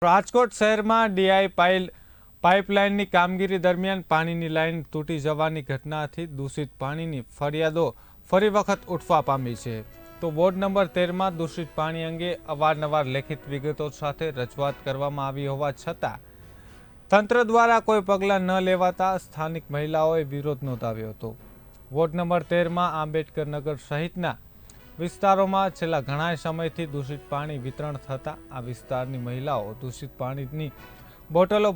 રાજકોટ શહેરમાં ડીઆઈ પાઇપલાઇનની કામગીરી દરમિયાન પાણીની લાઇન તૂટી જવાની ઘટનાથી દૂષિત પાણીની ફરિયાદો ફરી વખત ઉઠવા પામી છે. તો વોર્ડ નંબર 13માં દૂષિત પાણી અંગે અવારનવાર લેખિત વિગતો સાથે રજૂઆત કરવામાં આવી હોવા છતાં તંત્ર દ્વારા કોઈ પગલાં ન લેવાતા સ્થાનિક મહિલાઓએ વિરોધ નોંધાવ્યો હતો. વોર્ડ નંબર 13માં આંબેડકર નગર સહિતના વિસ્તારોમાં છેલ્લા ઘણા સમયથી દૂષિત પાણી વિતરણ થતા આ વિસ્તારની મહિલાઓ દૂષિત પાણીની બોટલો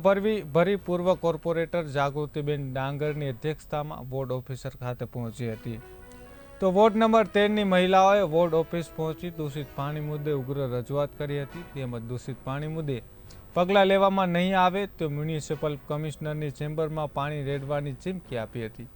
ભરી પૂર્વ કોર્પોરેટર જાગૃતિબેન ડાંગરની અધ્યક્ષતામાં વોર્ડ ઓફિસર ખાતે પહોંચી હતી. તો વોર્ડ નંબર 13ની મહિલાઓએ વોર્ડ ઓફિસ પહોંચી દૂષિત પાણી મુદ્દે ઉગ્ર રજૂઆત કરી હતી. તેમજ દૂષિત પાણી મુદ્દે પગલાં લેવામાં નહીં આવે તો મ્યુનિસિપલ કમિશનરની ચેમ્બરમાં પાણી રેડવાની ચીમકી આપી હતી.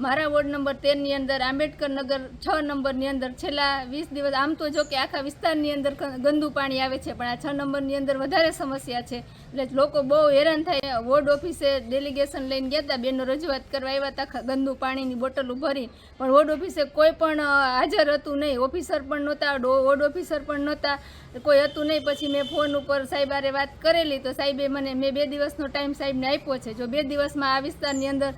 મારા વોર્ડ નંબર 13ની અંદર આંબેડકર નગર 6 નંબરની અંદર છેલ્લા 20 દિવસ આમ તો જો કે આખા વિસ્તારની અંદર ગંદુ પાણી આવે છે, પણ આ 6 નંબરની અંદર વધારે સમસ્યા છે. એટલે લોકો બહુ હેરાન થાય. વોર્ડ ઓફિસે ડેલિગેશન લઈને ગયા હતા, બેનો રજૂઆત કરવા આવ્યા હતા ગંદુ પાણીની બોટલો ભરી, પણ વોર્ડ ઓફિસે કોઈ પણ હાજર હતું નહીં. ઓફિસર પણ નહોતા, વોર્ડ ઓફિસર પણ નહોતા, કોઈ હતું નહીં. પછી મેં ફોન ઉપર સાહેબારે વાત કરેલી તો સાહેબે મેં 2 દિવસનો ટાઈમ સાહેબને આપ્યો છે. જો 2 દિવસમાં આ વિસ્તારની અંદર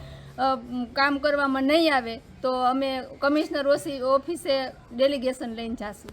કામ કરવામાં નહીં આવે તો અમે કમિશનર ઓફિસે ડેલિગેશન લઈને જઈશું.